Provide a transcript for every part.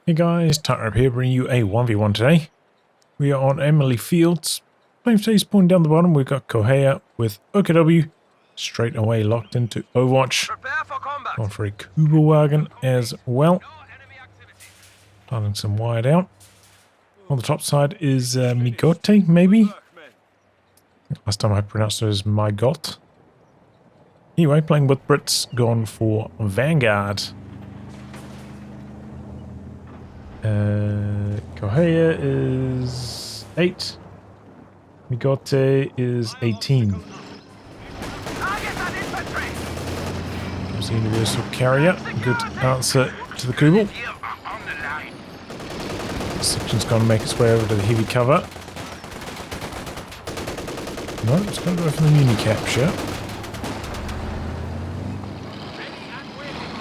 Hey guys, tightrope here, bringing you a 1v1 today. We are on Emily Fields. Playing today's point down the bottom, we've got Correia with OKW. Straight away locked into Overwatch. Going for a Kugelwagen as well. Planting some wide out. On the top side is miGOTE, maybe? Last time I pronounced it as miGOTE. Anyway, playing with Brits, going for Vanguard. Correia is 8. miGOTE is 18. There's the universal carrier. Good answer to the Kubel. This section's going to make its way over to the heavy cover. No, it's going to go for the muni capture.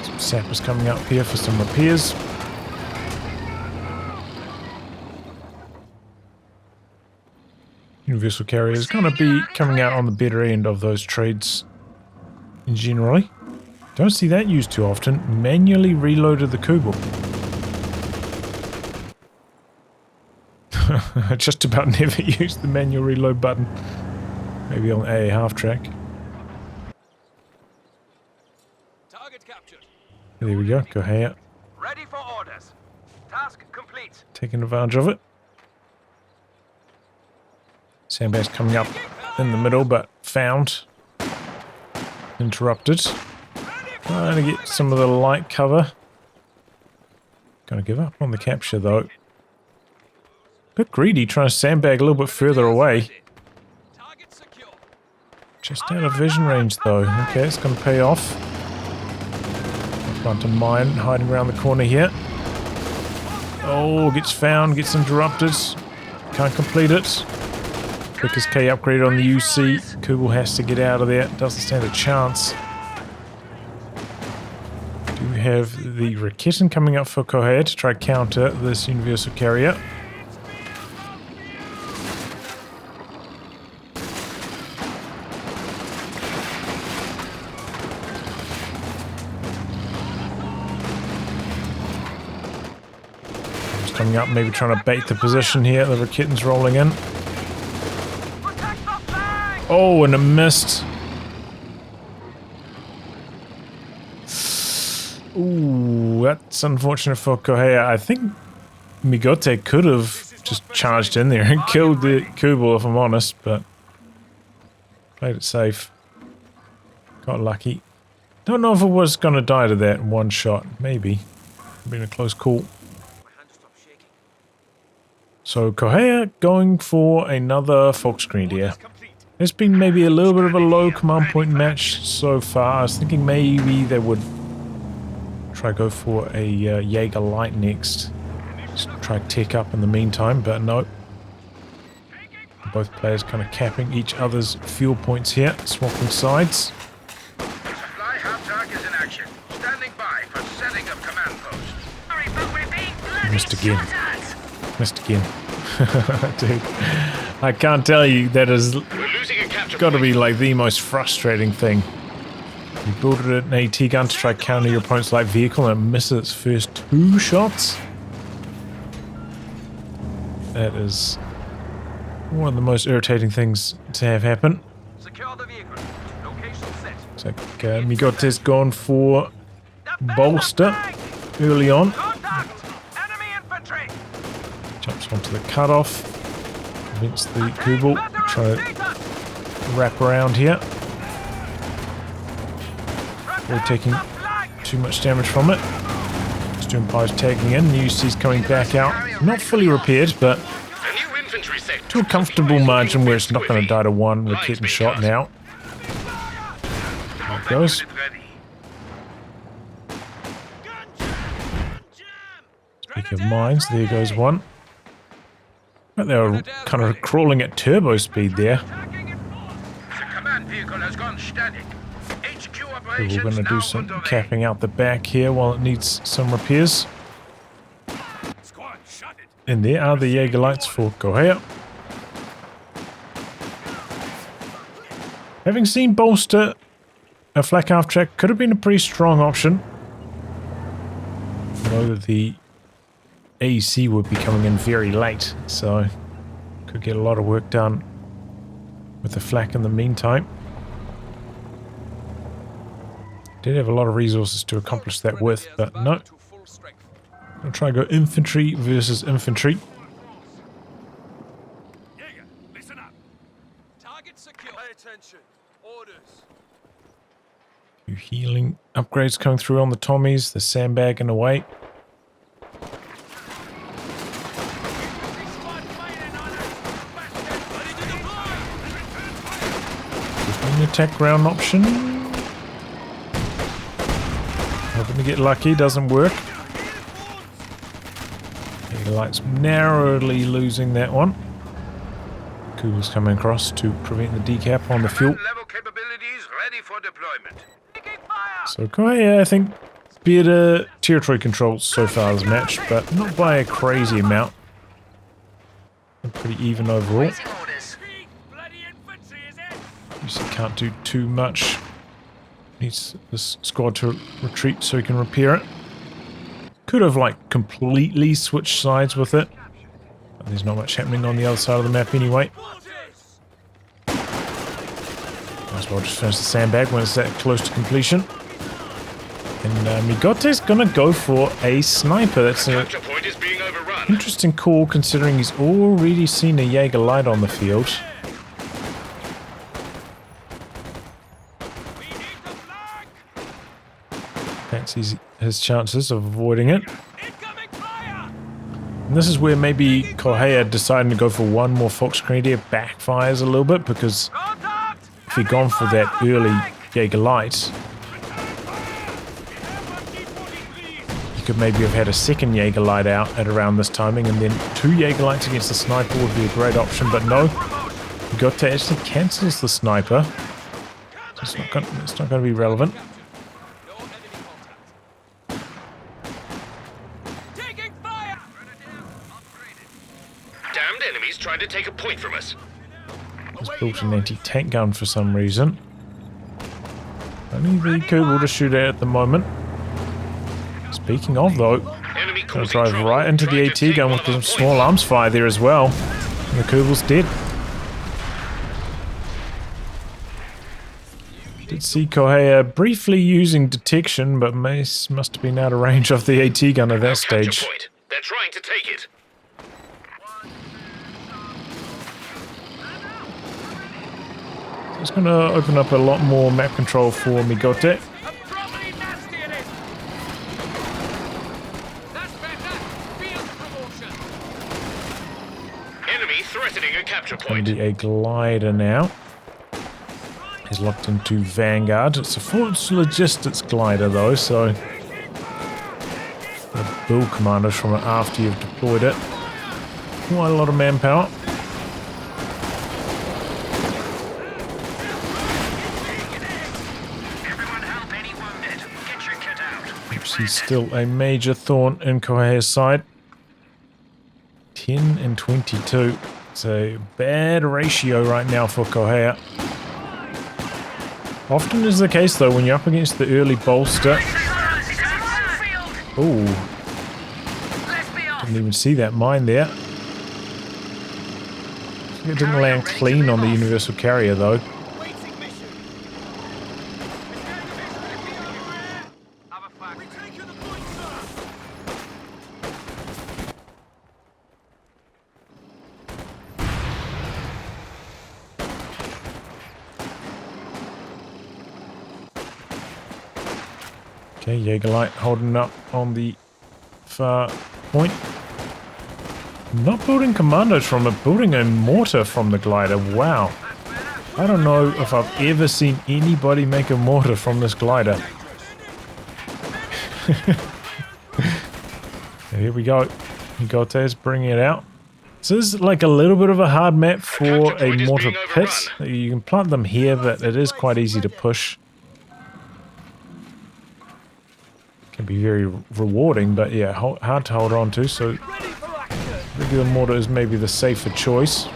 Some sappers coming up here for some repairs. Universal carrier is going to be coming out on the better end of those trades generally. Don't see that used too often. Manually reloaded the Kubel. I just about never use the manual reload button. Maybe on A half track. Target captured. There we go. Correia. Ready for orders. Task complete. Taking advantage of it. Sandbags coming up in the middle, but found. Interrupted. Trying to get some of the light cover. Gonna give up on the capture though. Bit greedy trying to sandbag a little bit further away. Just out of vision range though. Okay, it's gonna pay off. Front of mine hiding around the corner here. Oh, gets found, gets interrupted. Can't complete it. Quickest K upgrade on the UC. Kubel has to get out of there. Doesn't stand a chance. Do have the Raketen coming up for Correia to try counter this universal carrier. Just coming up, maybe trying to bait the position here. The Raketen's rolling in. Oh, and a missed. Ooh, that's unfortunate for Correia. I think miGOTE could have just charged in there and killed the Kubel, if I'm honest, but played it safe. Got lucky. Don't know if it was going to die to that in one shot. Maybe. Been a close call. So Correia going for another Folk screen here. It's been maybe a little bit of a low command point match so far. I was thinking maybe they would try go for a Jaeger Light next. Just try tech up in the meantime, but no. Both players kind of capping each other's fuel points here, swapping sides. Supply half-track is in action. Standing by for setting of command post. Sorry, but we're being bloody Missed again. Missed again. Dude, I can't tell you, that is got to be like the most frustrating thing. You build an AT gun to try counter your opponent's light vehicle and it misses its first 2 shots. That is one of the most irritating things to have happen. Secure the vehicle. Location set. It's like miGOTE's gone for bolster early on. Contact! Enemy infantry! Jumps onto the cutoff. Convince the Kubel. Try to wrap around here. We're taking too much damage from it. Stonepire's tagging in. The UC's coming back out. Not fully repaired, but to a comfortable margin where it's not going to die to one Raketen shot now. There it goes. Speaking of mines, there goes one. But they were kind of crawling at turbo speed there. We're going to do some capping out the back here while it needs some repairs. And there are the Jaeger lights for Correia. Having seen bolster, a flak half track could have been a pretty strong option. Although the AEC would be coming in very late, so could get a lot of work done with the flak in the meantime. Did have a lot of resources to accomplish that with, but no. I'll try and go infantry versus infantry. Listen up. Target secure. Pay attention. Orders. Few healing upgrades coming through on the Tommies, the sandbagging away. An attack ground option. Hoping to get lucky, doesn't work. The light's narrowly losing that one. Kugel's coming across to prevent the decap on the fuel. Level capabilities ready for deployment. So Correia, I think, better territory controls so far this match, but not by a crazy amount. Pretty even overall. Usually can't do too much. Needs this squad to retreat so he can repair it. Could have like completely switched sides with it. But there's not much happening on the other side of the map anyway. Might as well just finish the sandbag when it's that close to completion. And miGOTE's gonna go for a sniper. That's an interesting call considering he's already seen a Jaeger light on the field. Fancies his chances of avoiding it. And this is where maybe Correia deciding to go for one more Fox Grenadier backfires a little bit, because if he'd gone for that early Jaeger light, he could maybe have had a second Jaeger light out at around this timing, and then 2 Jaeger lights against the sniper would be a great option, but no. miGOTE actually cancels the sniper. So it's not going to be relevant. Enemies trying to take a point from us. He's built an anti-tank gun for some reason. Only the Kugel to shoot at the moment. Speaking of though, gonna drive right into the AT gun with some small arms fire there as well. And the Kugel's dead. Did see Correia briefly using detection, but Mace must have been out of range of the AT gun at that stage. They're trying to take it. It's going to open up a lot more map control for miGOTE. Enemy threatening a capture It's going to be a glider now. He's locked into Vanguard. It's a force logistics glider though, so the build commanders from it after you've deployed it. Quite a lot of manpower. He's still a major thorn in Correia's side. 10 and 22. It's a bad ratio right now for Correia. Often is the case though when you're up against the early bolster. Ooh. Didn't even see that mine there. It didn't land clean on the universal carrier though. Okay, Jaeger light holding up on the far point. Not building commandos from it, building a mortar from the glider. Wow. I don't know if I've ever seen anybody make a mortar from this glider. Here we go. miGOTE is bringing it out. This is like a little bit of a hard map for a mortar pit. You can plant them here, but it is quite easy to push. Can be very rewarding, but yeah, hard to hold on to, so regular mortar is maybe the safer choice.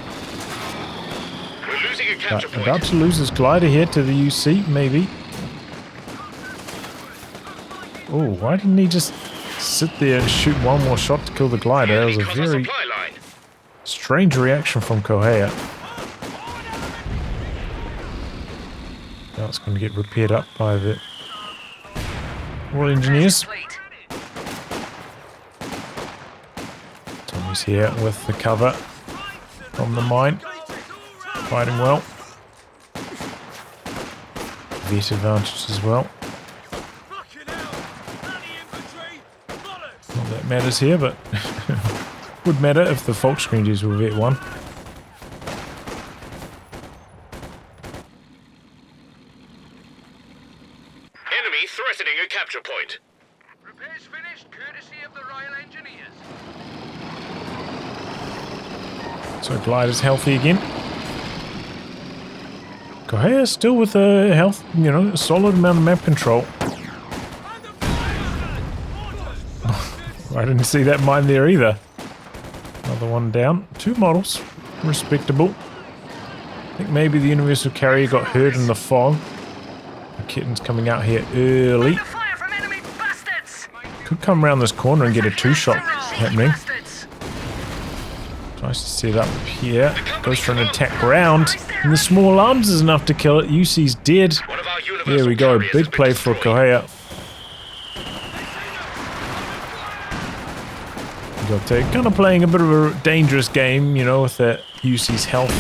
But about to lose his glider here to the UC, maybe. Oh, why didn't he just sit there and shoot one more shot to kill the glider. That was a very strange reaction from Correia. Now it's going to get repaired up by the Royal Engineers. Tommy's here with the cover from the mine. Fighting well. Vet advantage as well. Not that matters here, but would matter if the Volksgrenadiers were Vet 1. Enemy threatening a capture point. Repairs finished, courtesy of the Royal Engineers. So glider's healthy again. Correia still with a health, you know, a solid amount of map control. I didn't see that mine there either. Another one down. 2 models. Respectable. I think maybe the universal carrier got hurt in the fog. The kitten's coming out here early. Could come around this corner and get a 2-shot happening. Tries to set up here. Goes for an attack round. And the small arms is enough to kill it. UC's dead. There we go. Big play for Correia. They're kind of playing a bit of a dangerous game, you know, with that UC's health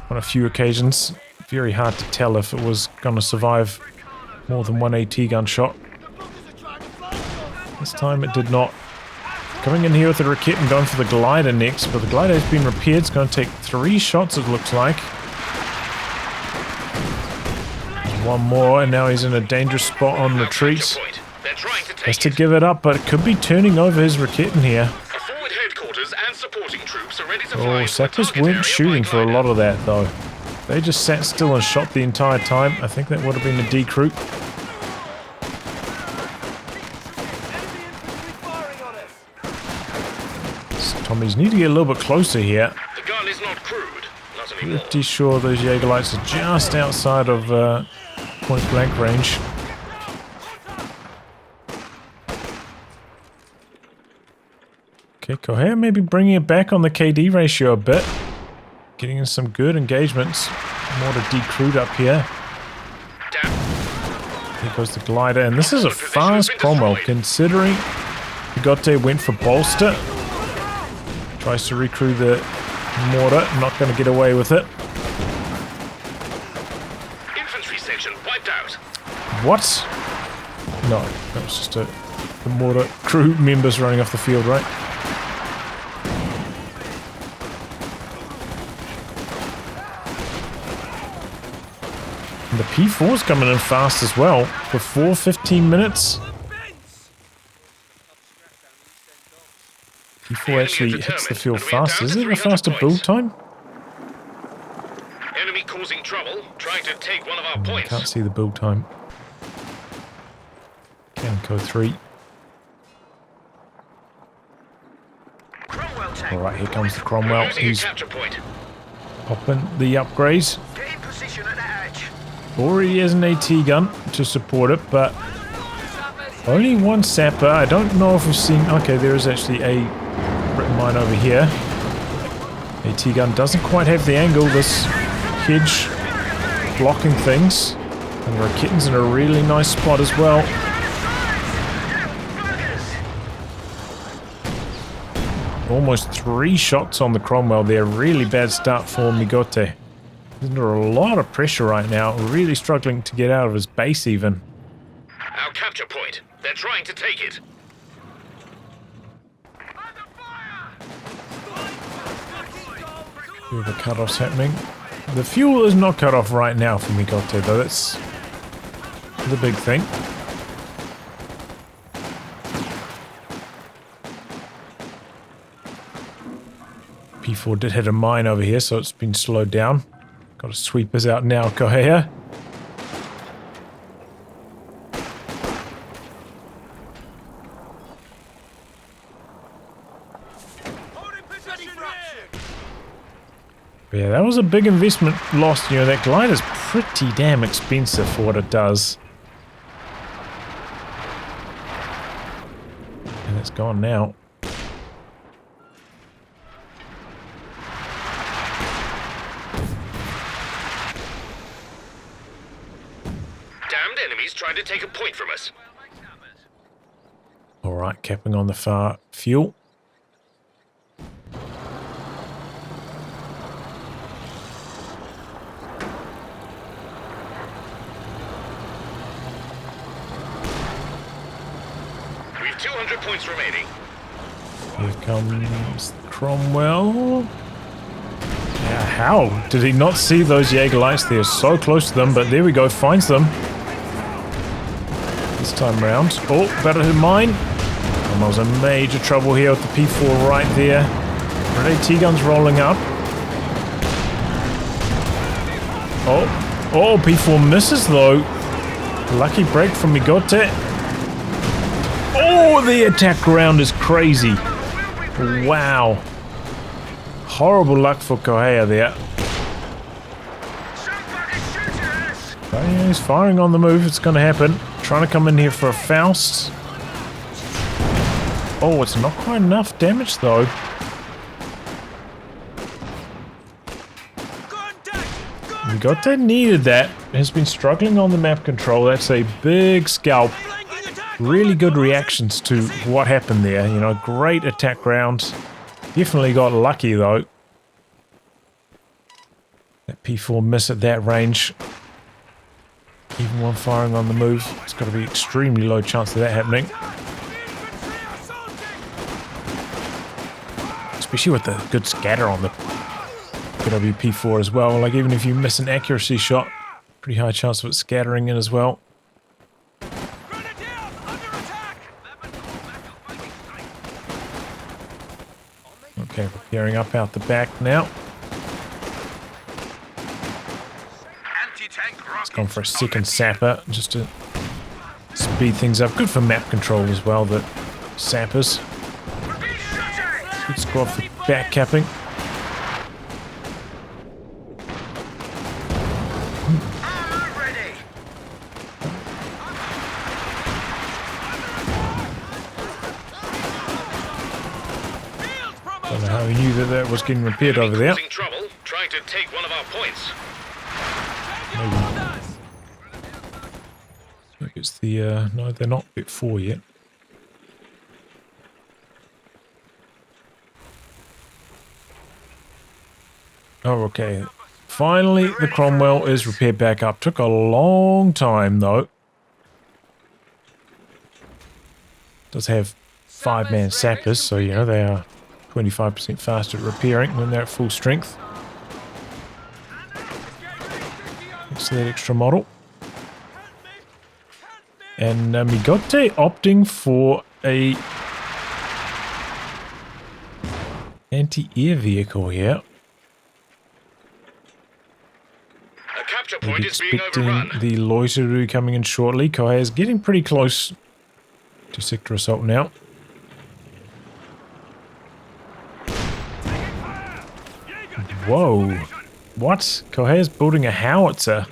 on a few occasions. Very hard to tell if it was going to survive more than one AT gun shot. This time it did not. Coming in here with the Rakit and going for the glider next, but the glider has been repaired. It's going to take 3 shots, it looks like. There's one more, and now he's in a dangerous spot on retreat. Has to give it up, but it could be turning over his Rakit in here. Oh, Sappers weren't shooting for a lot of that, though. They just sat still and shot the entire time. I think that would have been a decroup. Tommies need to get a little bit closer here. The gun is not crude, not anymore. Pretty sure those Jaegerlights are just outside of point blank range. Okay, Correia maybe bringing it back on the KD ratio a bit. Getting in some good engagements. More to decrude up here. Here goes the glider, and this is a fast Cromwell considering miGOTE went for bolster. Tries to recrew the mortar, not going to get away with it. Infantry section wiped out. What? No, that was just the mortar crew members running off the field, right? And the P4's coming in fast as well. Before 15 minutes. P4 actually hits the field faster. Is it a faster build time? Enemy causing trouble, trying to take one of our points. Can't see the build time. Can code 3. Alright, here comes the Cromwell. He's popping the upgrades. Already has an AT gun to support it, but only one sapper. I don't know if we've seen... Okay, there is actually a Britain mine over here. AT gun doesn't quite have the angle. This hedge blocking things. And the Rakitten's in a really nice spot as well. Almost 3 shots on the Cromwell there. Really bad start for miGOTE. He's under a lot of pressure right now. Really struggling to get out of his base even. Our capture point. They're trying to take it. Few of the cut-offs happening. The fuel is not cut off right now for miGOTE though. That's the big thing. P4 did hit a mine over here, so it's been slowed down. Got his sweepers out now, Correia. Yeah, that was a big investment lost. You know, that glider's pretty damn expensive for what it does. gone now. Damned enemies trying to take a point from us. Alright, capping on the far fuel. We've 200 points remaining. Here comes Cromwell. Yeah, how did he not see those Jaeger lights? They're so close to them, but there we go, finds them. This time round. Oh, better than mine. Cromwell's in major trouble here with the P4 right there. Grenade T-guns rolling up. Oh, P4 misses though. Lucky break from miGOTE. Oh, the attack round is crazy. Wow. Horrible luck for Correia there. But yeah, he's firing on the move. It's going to happen. Trying to come in here for a Faust. Oh, it's not quite enough damage though. miGOTE needed that. Has been struggling on the map control. That's a big scalp. Really good reactions to what happened there. You know, great attack round. Definitely got lucky though. That P4 miss at that range. Even one firing on the move. It's got to be extremely low chance of that happening. Especially with the good scatter on the P4 as well. Like even if you miss an accuracy shot, pretty high chance of it scattering in as well. Okay, gearing up out the back now. It's gone for a second sapper just to speed things up. Good for map control as well, the sappers. Good squad for back capping. Don't know how he knew that was getting repaired over there. Trouble trying to take one of our points. Maybe. I think it's the no, they're not bit 4 yet. Oh, okay. Finally, the Cromwell is repaired back up. Took a long time, though. Does have 5-man sappers, so, you know, they are 25% faster at repairing when they're at full strength. Thanks to that extra model. And miGOTE opting for a anti-air vehicle here. Point is being expecting overrun. the loiter coming in shortly. Correia is getting pretty close to sector assault now. Whoa. What? Correia is building a howitzer.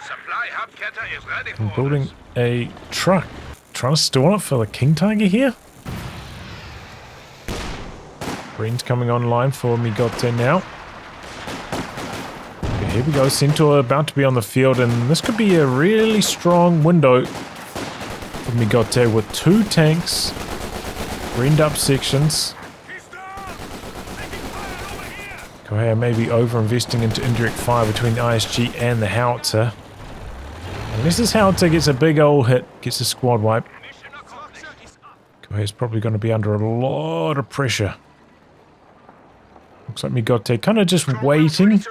Supply hub getter is ready for And building a truck. Trying to store it for the King Tiger here. Green's coming online for miGOTE now. Here we go, Centaur about to be on the field, and this could be a really strong window for miGOTE with 2 tanks, greened up sections. Correia may be over-investing into indirect fire between the ISG and the howitzer. Unless this howitzer gets a big old hit, gets a squad wipe, Correia's probably going to be under a lot of pressure. Looks like miGOTE kind of just waiting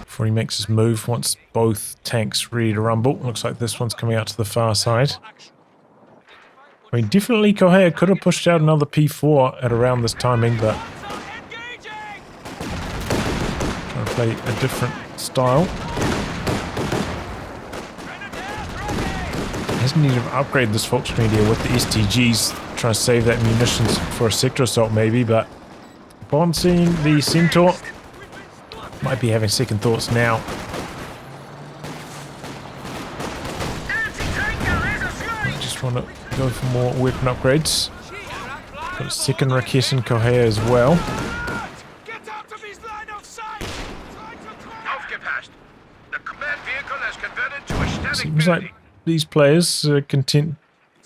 before he makes his move once both tanks ready to rumble. Looks like this one's coming out to the far side. I mean, definitely Correia could have pushed out another P4 at around this timing, but trying to play a different style. Hasn't needed to upgrade this Fox screen here with the STGs, trying to save that munitions for a sector assault maybe, but upon seeing the Centaur, might be having second thoughts now. I just want to Go for more weapon upgrades. Got a second racket in Correia as well. Get out of his line of sight! Aufgepasst! The command vehicle has converted to a static Seems building. like these players are content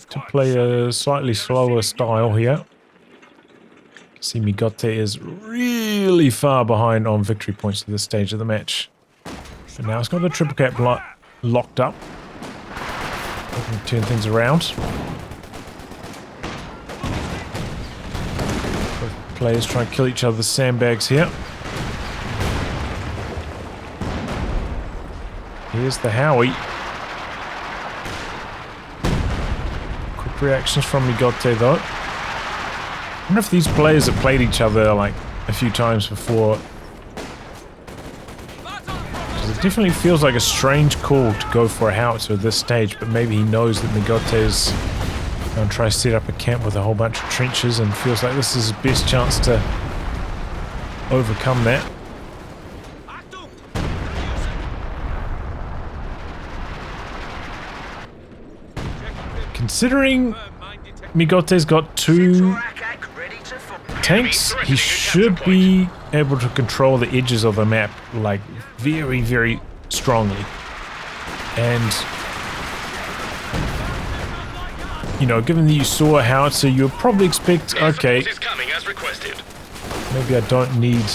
to play a slightly slower style here. See, miGOTE is really far behind on victory points at this stage of the match. But now it's got the triple cap locked up. Looking to turn things around. Both players try and kill each other's sandbags here. Here's the Howie. Quick reactions from miGOTE though. I wonder if these players have played each other like a few times before. It definitely feels like a strange call to go for a howitzer at this stage, but maybe he knows that miGOTE is going to try to set up a camp with a whole bunch of trenches and feels like this is his best chance to overcome that. Considering miGOTE's got 2 tanks, he should be able to control the edges of the map like very, very strongly. And you know, given that you saw a howitzer, you'll probably expect, okay, maybe I don't need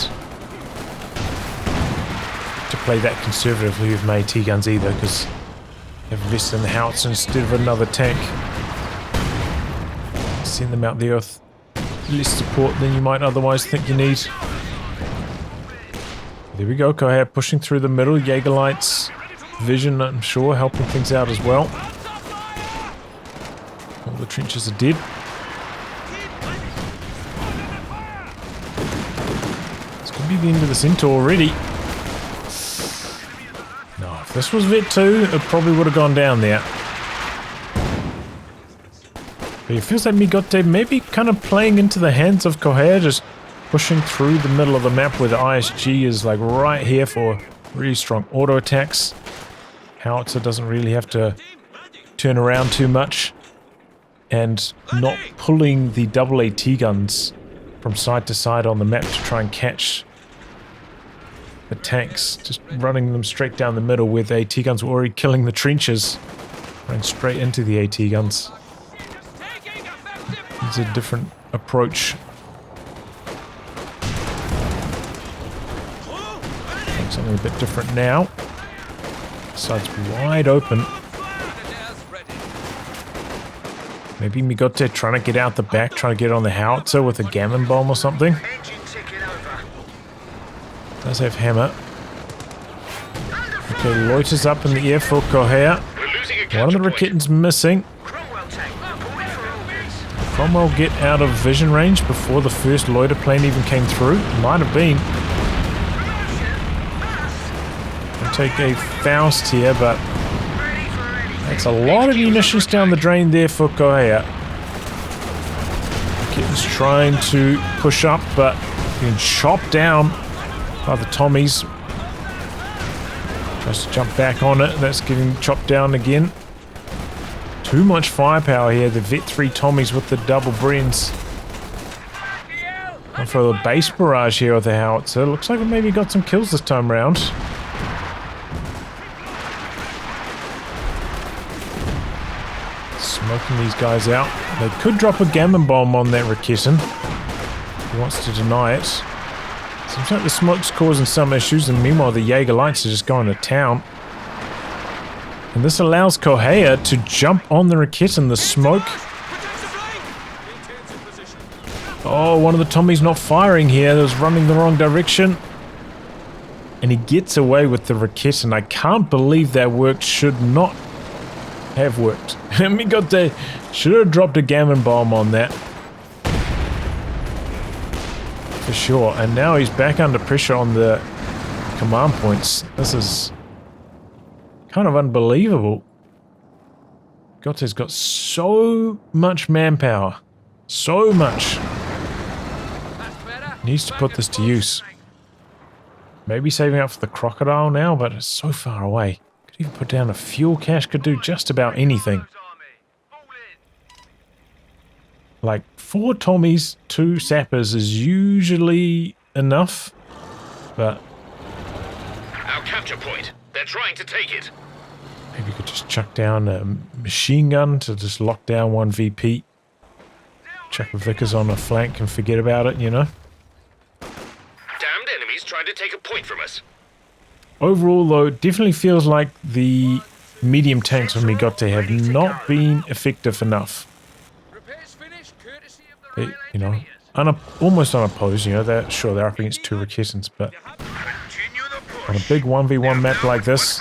to play that conservatively with my AT guns either, because I have invested in the howitzer instead of another tank. Send them out there with less support than you might otherwise think you need. There we go, Correia pushing through the middle. Jägerlight's vision, I'm sure, helping things out as well. All the trenches are dead. This could be the end of the centaur already. No, if this was Vet 2, it probably would have gone down there. But it feels like miGOTE maybe kind of playing into the hands of Correia, just pushing through the middle of the map where the ISG is like right here for really strong auto attacks. Howitzer doesn't really have to turn around too much, and not pulling the double AT guns from side to side on the map to try and catch the tanks, just running them straight down the middle where the AT guns were already killing the trenches, running straight into the AT guns. It's a different approach. Something a bit different now. Side's wide open. Maybe miGOTE trying to get out the back, trying to get on the howitzer with a gammon bomb or something. Does have hammer. Okay, loiters up in the air for Correia. One of the Raketans missing. Cromwell get out of vision range before the first loiter plane even came through. Might have been. I'll take a Faust here, but that's a lot of munitions down the drain there for Correia. Raketan's trying to push up, but being chopped down by the Tommies. Tries to jump back on it. That's getting chopped down again. Too much firepower here. The Vet 3 Tommies with the double Brens. And for the base barrage here with the howitzer. Looks like we maybe got some kills this time around. Smoking these guys out. They could drop a gammon bomb on that Raketan. He wants to deny it. Seems like the smoke's causing some issues, and meanwhile the Jägerlights are just going to town. And this allows Correia to jump on the Raketan, the smoke. Oh, one of the Tommies not firing here. It was running the wrong direction. And he gets away with the Raketan. I can't believe that worked. Should not have worked. miGOTE should have dropped a gammon bomb on that. For sure. And now he's back under pressure on the command points. This is kind of unbelievable. miGOTE's got so much manpower. So much. Needs to put this to use. Maybe saving up for the crocodile now, but it's so far away. Could even put down a fuel cache, could do just about anything. Like 4 Tommies, 2 sappers is usually enough, but Our capture point. They're trying to take it. maybe you could just chuck down a machine gun to just lock down one VP. Chuck a Vickers on a flank and forget about it, you know? Damned enemies trying to take a point from us. Overall, though, it definitely feels like the medium tanks of miGOTE have not been effective enough. They, you know, almost unopposed, you know, they're up against 2 Raketans, but on a big 1v1 map like this,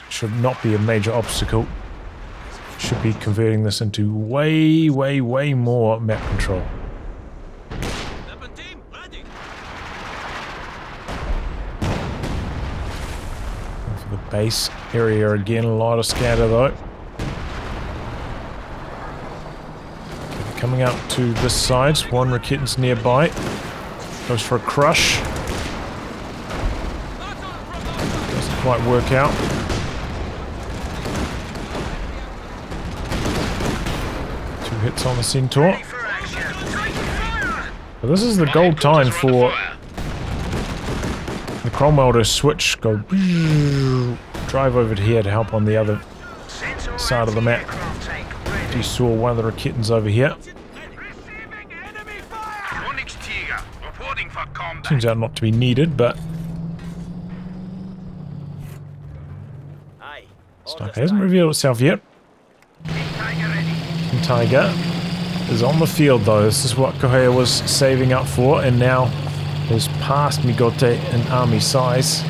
should not be a major obstacle. Should be converting this into way, way, way more map control. And for the base area again, a lot of scatter though. Coming out to this side, 1 Raketan's nearby. Goes for a crush. Doesn't quite work out. Hits on the Centaur. But this is the gold time for the Cromwell to switch, go drive over to here to help on the other side of the map. You saw one of the Raketans over here. Turns out not to be needed, but Sniper hasn't revealed itself yet. Tiger is on the field though. This is what Correia was saving up for, and now is past miGOTE in army size.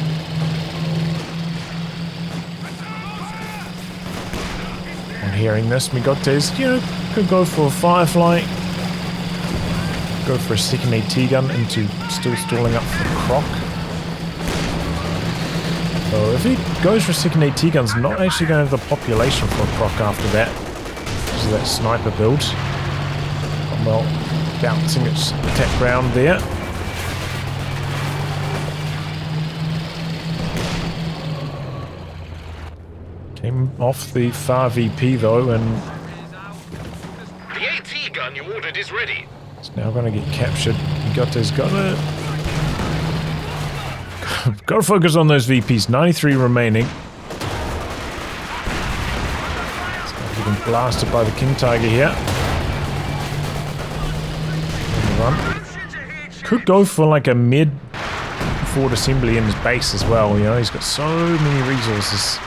On hearing this, miGOTE's, you know, could go for a Firefly, go for a second AT gun into still stalling up for Croc. So if he goes for a second AT gun's not actually going to have the population for a Croc after that. That sniper build. Well, bouncing its attack round there. Came off the far VP though, and the AT gun you ordered is ready. It's now going to get captured. miGOTE's got to focus on those VPs. 93 remaining. Getting blasted by the King Tiger here. Could go for like a mid forward assembly in his base as well, you know, he's got so many resources.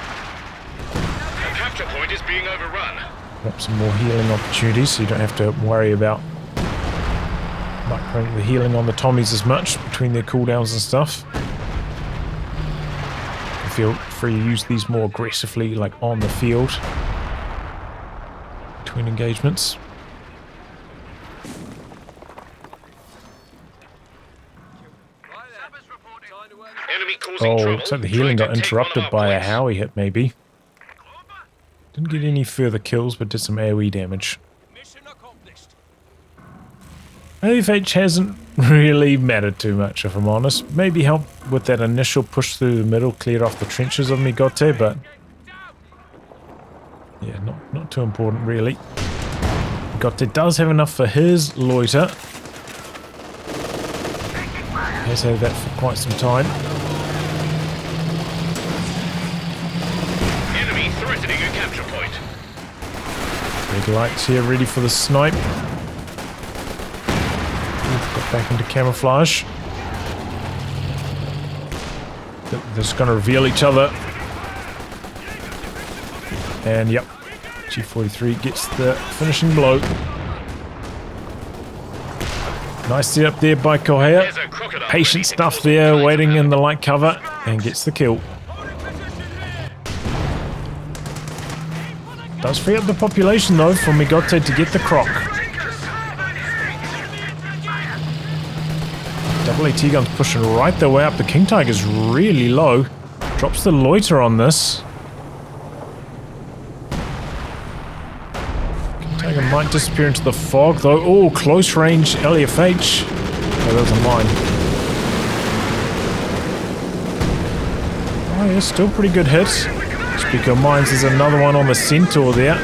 The capture point is being overrun. Got some more healing opportunities so you don't have to worry about the healing on the Tommies as much between their cooldowns and stuff. Feel free to use these more aggressively, like on the field. Between engagements. Oh, looks like the healing got interrupted by a Howie hit, maybe. Didn't get any further kills, but did some AoE damage. AFH hasn't really mattered too much, if I'm honest. Maybe helped with that initial push through the middle, cleared off the trenches of miGOTE, but yeah, not too important really. miGOTE does have enough for his loiter. He has had that for quite some time. Enemy threatening a capture point. Red lights here, ready for the snipe. Got back into camouflage. They're just going to reveal each other. And yep, G43 gets the finishing blow. Nice setup there by Correia. Patient stuff there, waiting in the light cover, and gets the kill. Does free up the population though for miGOTE to get the Croc. Double AT guns pushing right their way up. The King Tiger's really low. Drops the loiter on this. King Tiger might disappear into the fog though. Oh, close range LFH. Oh, there's a mine. Oh yeah, still pretty good hit. Speaking of mines, there's another one on the Centaur there.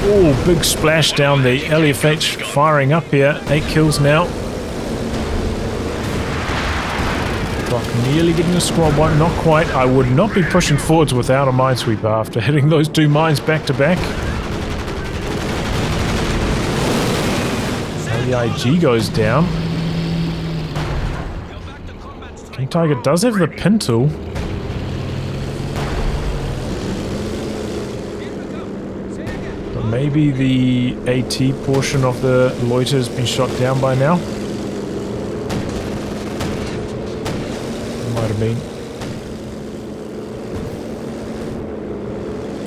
Oh, big splash down the LFH firing up here. 8 kills now. Clock nearly getting a squad wipe, not quite. I would not be pushing forwards without a minesweeper after hitting those 2 mines back to back. LEIG goes down. King Tiger does have the pin tool. But maybe the AT portion of the loiter has been shot down by now. Might have been.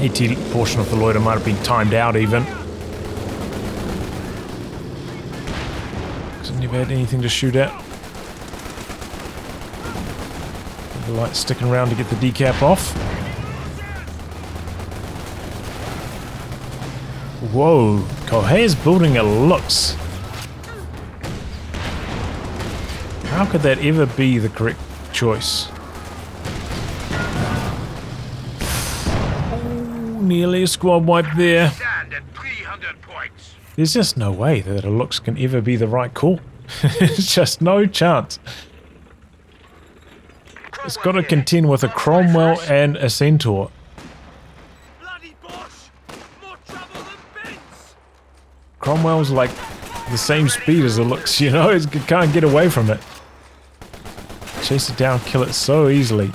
AT portion of the loiter might have been timed out even. Doesn't never had anything to shoot at. The light sticking around to get the decap off. Whoa, Correia's building a Lux. How could that ever be the correct choice? Oh, nearly a squad wipe there. There's just no way that a Lux can ever be the right call. There's just no chance. It's got to contend with a Cromwell and a Centaur. Cromwell's like the same speed as a Lux, you know? It can't get away from it. Chase it down, kill it so easily.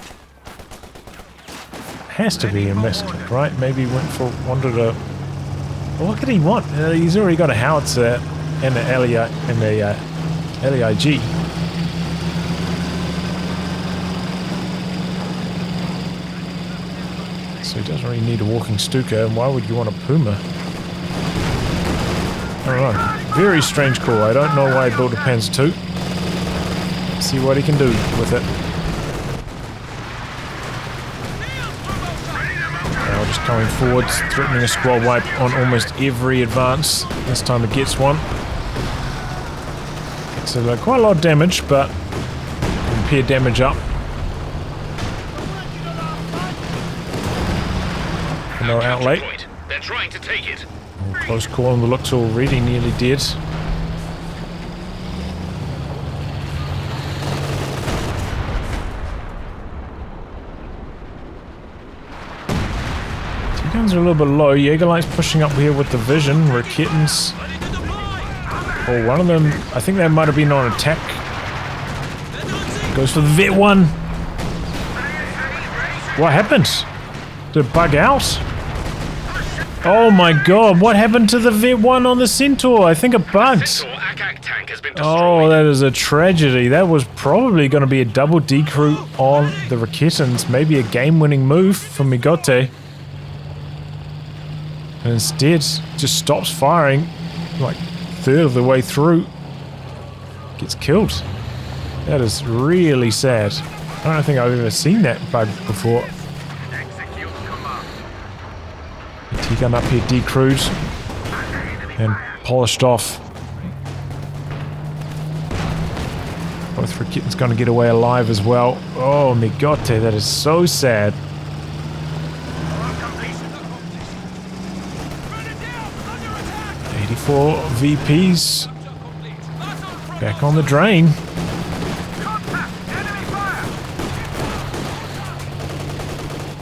Has to be a misclick, right? Maybe wanted a... Well, what could he want? He's already got a howitzer and a LEIG. So he doesn't really need a walking Stuka, and why would you want a Puma? I don't know. Very strange call. I don't know why he built a Panzer II. Let's see what he can do with it. Now just coming forwards, threatening a squad wipe on almost every advance. This time it gets one. It's quite a lot of damage, but repair damage up. No outlay. They're trying to take it. Close call on the Lux already nearly dead. Two guns are a little bit low. Jägerlight's pushing up here with the vision. Raketens. Oh, one of them, I think they might have been on attack. Goes for the Vet 1. What happened? Did it bug out? Oh my god, what happened to the Vet 1 on the Centaur? I think it bugged. Oh, that is a tragedy. That was probably going to be a double decrew on the Raketens. Maybe a game-winning move for miGOTE. And instead, just stops firing like a third of the way through. Gets killed. That is really sad. I don't think I've ever seen that bug before. T-gun up here decrewed and polished off. Both Raketens going to get away alive as well. Oh, miGOTE, that is so sad. '84 VPs back on the drain.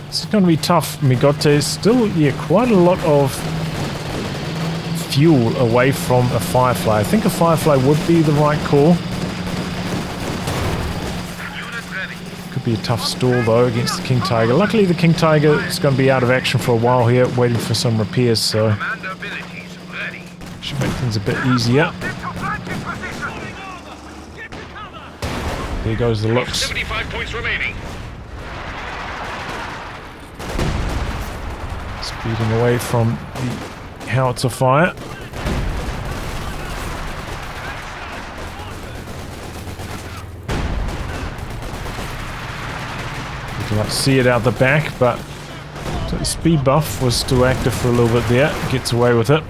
It's going to be tough. miGOTE is still, quite a lot of fuel away from a Firefly. I think a Firefly would be the right call. Could be a tough stall though against the King Tiger. Luckily the King Tiger is going to be out of action for a while here, waiting for some repairs, so should make things a bit easier. There goes the Lux. 75 points remaining. Speeding away from the howitzer fire. You can like see it out the back, but the speed buff was still active for a little bit there. Gets away with it.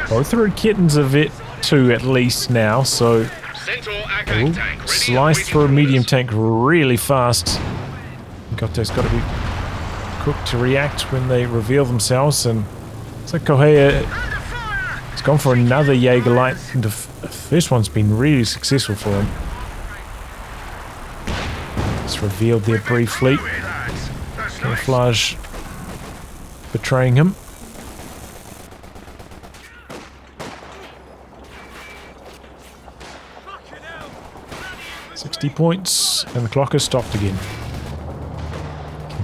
Both the Raketens are Vet 2 at least now, so we'll slice through a medium tank really fast. miGOTE's got to be quick to react when they reveal themselves, and it's like Correia has gone for another Jaegerlight, and the first one's been really successful for him. It's revealed there briefly. Camouflage betraying him. $60 points, and the clock has stopped again.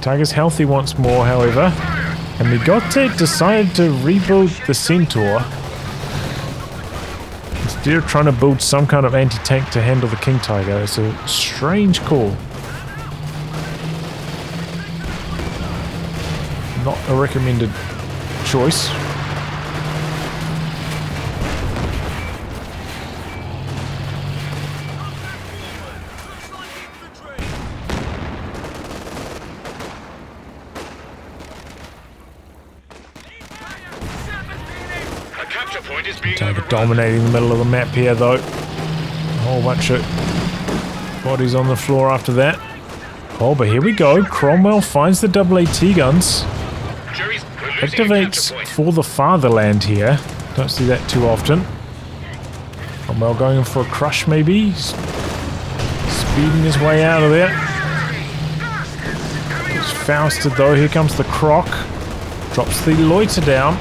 Tiger's healthy once more, however, and miGOTE decided to rebuild the Centaur instead of trying to build some kind of anti-tank to handle the King Tiger. It's a strange call. Not a recommended choice. Tiger dominating the middle of the map here, though. A whole bunch of bodies on the floor after that. Oh, but here we go. Cromwell finds the AAT guns. Activates for the fatherland here. Don't see that too often. Cromwell going in for a crush, maybe. Speeding his way out of there. He's Fausted, though. Here comes the Croc. Drops the Loiter down.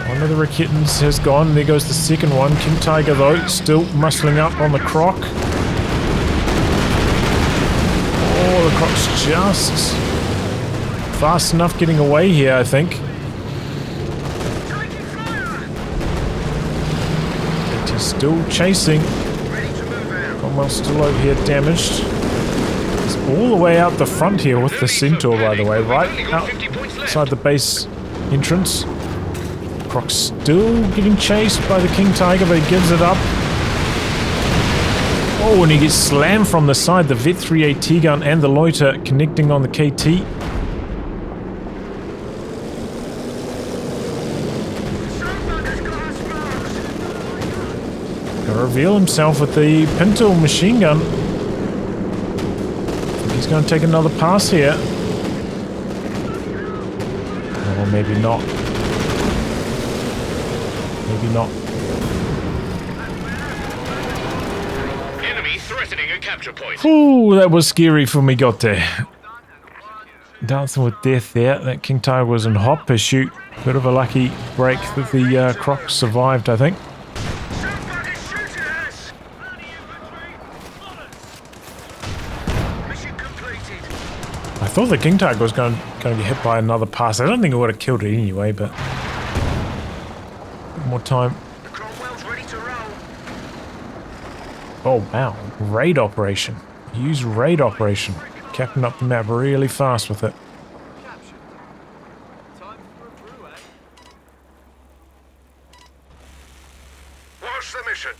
One of the Rakitans has gone. There goes the second one. King Tiger, though, still muscling up on the Croc. Oh, the Croc's just fast enough getting away here, I think. But he's still chasing. Cromwell's still over here damaged. He's all the way out the front here with the Centaur, by the way, right outside the base entrance. Croc's still getting chased by the King Tiger, but he gives it up. Oh, and he gets slammed from the side. The Vet 3 AT gun and the Loiter connecting on the KT. Gonna reveal himself with the Pinto machine gun. He's gonna take another pass here. Or maybe not. Maybe not. Enemy threatening a capture point. Ooh, that was scary for miGOTE. Dancing with death there. That King Tiger was in hot pursuit. Bit of a lucky break that the Croc survived, I think. I thought the King Tiger was going to get hit by another pass. I don't think it would have killed it anyway, but more time. Oh wow, raid operation. Use raid operation. Capping up the map really fast with it. What's the mission?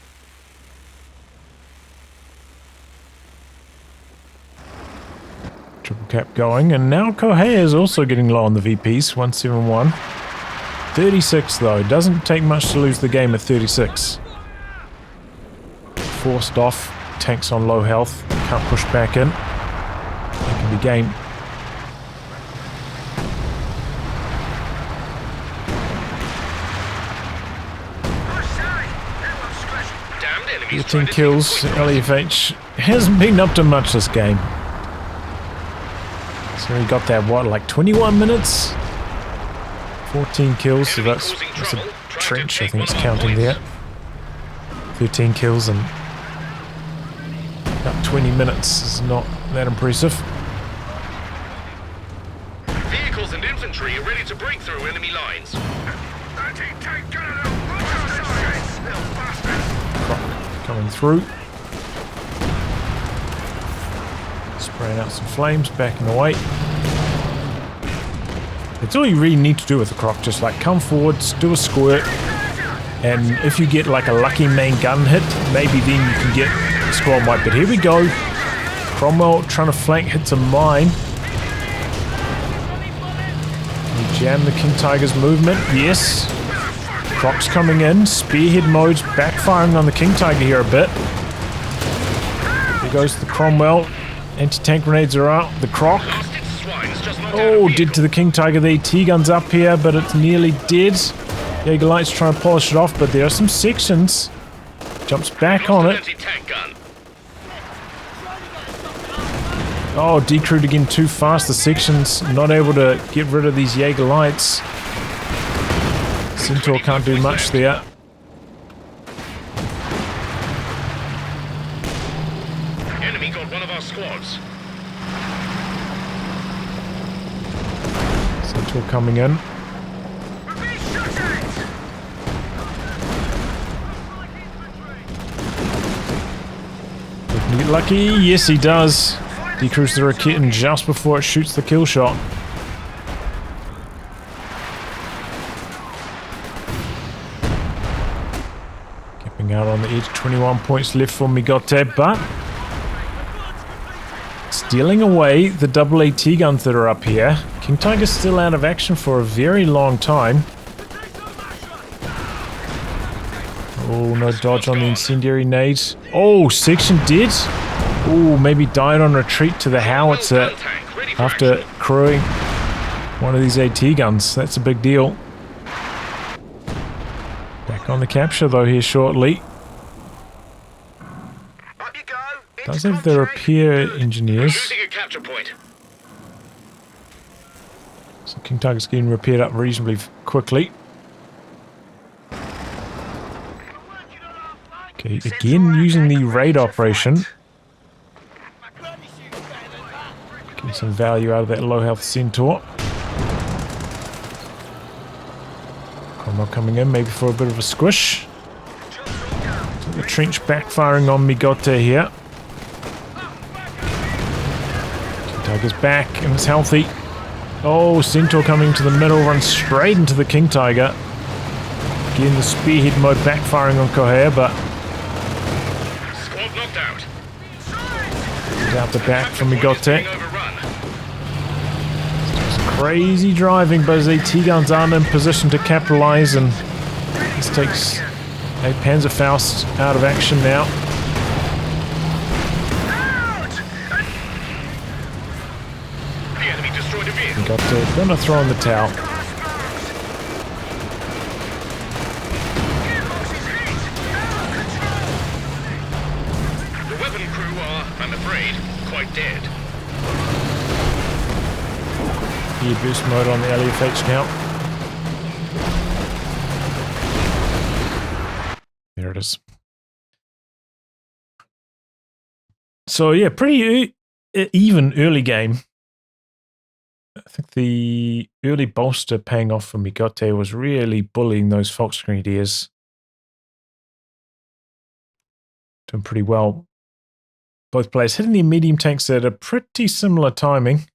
Triple cap going, and now Correia is also getting low on the VPs. 171. 36 though. Doesn't take much to lose the game at 36. Forced off. Tanks on low health. Can't push back in. That can be game. Damned enemies. 15 kills. LEFH hasn't been up to much this game. So he got that, what, like 21 minutes? 14 kills, so that's a trench, I think it's counting there. 13 kills and about 20 minutes is not that impressive. Vehicles and infantry are ready to break through enemy lines. Croc coming through. Spraying out some flames, backing away. That's all you really need to do with the Croc, just like come forwards, do a squirt, and if you get like a lucky main gun hit, maybe then you can get a squad wipe. But here we go. Cromwell trying to flank, hits a mine. Can you jam the King Tiger's movement? Yes. Croc's coming in, spearhead mode's backfiring on the King Tiger here a bit. There goes the Cromwell. Anti-tank grenades are out. The Croc. Oh, dead to the King Tiger. The AT gun's up here, but it's nearly dead. Jaeger Light's trying to polish it off, but there are some sections. Jumps back on it. Oh, decrewed again too fast. The section's not able to get rid of these Jaeger Lights. Centaur can't do much there. Enemy got one of our squads. Centaur coming in. Can he get lucky? Yes, he does. Decrews the Raketin just before it shoots the kill shot. Keeping out on the edge. 21 points left for miGOTE, but stealing away the double AT guns that are up here. King Tiger's still out of action for a very long time. Oh, no dodge on the incendiary nades. Oh, section did. Oh, maybe died on retreat to the howitzer after crewing one of these AT guns. That's a big deal. Back on the capture though here shortly. Does have the repair engineers. So King Tiger's getting repaired up reasonably quickly. Okay, again using the raid operation. Getting some value out of that low health Centaur. Cromwell coming in, maybe for a bit of a squish. So the trench backfiring on miGOTE here. King Tiger's back and it's healthy. Oh, Centaur coming to the middle, runs straight into the King Tiger. Again, the spearhead mode backfiring on Correia, but Squad knocked out. he's out the back from miGOTE. Crazy driving, but his AT guns aren't in position to capitalize, and this takes a Panzerfaust out of action now. The enemy destroyed a vehicle. miGOTE gonna throw in the towel. The weapon crew are, I'm afraid, quite dead. Gear boost mode on the LFH now. There it is. So yeah, pretty even early game. I think the early bolster paying off for miGOTE was really bullying those Fox Grenadiers. Doing pretty well. Both players hitting their medium tanks at a pretty similar timing.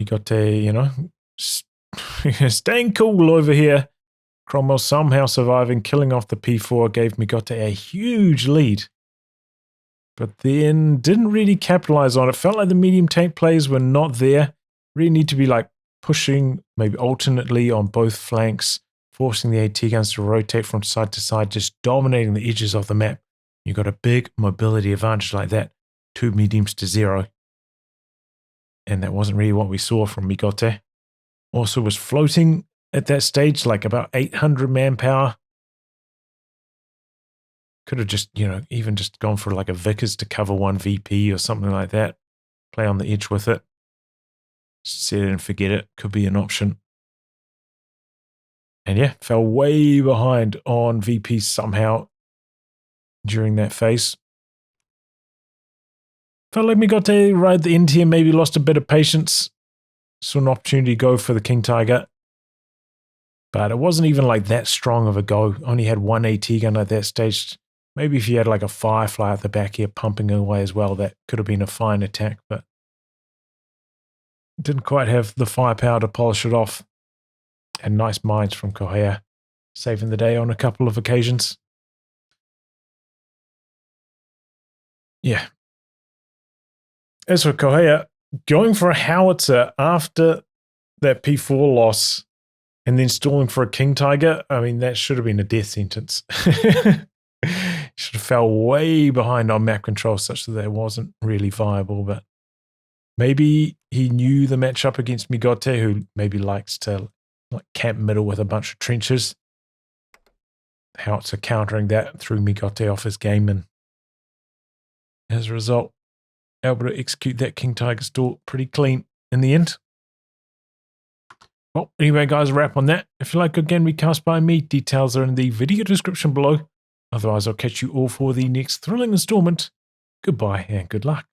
miGOTE, you know, staying cool over here. Cromwell somehow surviving, killing off the P4, gave miGOTE a huge lead. But then didn't really capitalize on it. Felt like the medium tank players were not there. Really need to be like pushing, maybe alternately on both flanks, forcing the AT guns to rotate from side to side, just dominating the edges of the map. You got a big mobility advantage like that. 2 mediums to 0. And that wasn't really what we saw from miGOTE. Also was floating at that stage, like about 800 manpower. Could have just, you know, even just gone for like a Vickers to cover 1 VP or something like that. Play on the edge with it. Set it and forget it. Could be an option. And yeah, fell way behind on VP somehow during that phase. Felt like miGOTE right at the end here, maybe lost a bit of patience. Saw an opportunity to go for the King Tiger. But it wasn't even like that strong of a go. Only had 1 AT gun at that stage. Maybe if you had like a Firefly at the back here pumping away as well, that could have been a fine attack, but didn't quite have the firepower to polish it off. And nice mines from Correia, saving the day on a couple of occasions. Yeah. As for Correia, going for a howitzer after that P4 loss and then stalling for a King Tiger, I mean, that should have been a death sentence. Should have fell way behind on map control such that it wasn't really viable, but maybe he knew the matchup against miGOTE, who maybe likes to like camp middle with a bunch of trenches. How to countering that through miGOTE off his game, and as a result, able to execute that King Tiger store pretty clean in the end. Well, anyway, guys, a wrap on that. If you like good game recast by me, details are in the video description below. Otherwise, I'll catch you all for the next thrilling installment. Goodbye and good luck.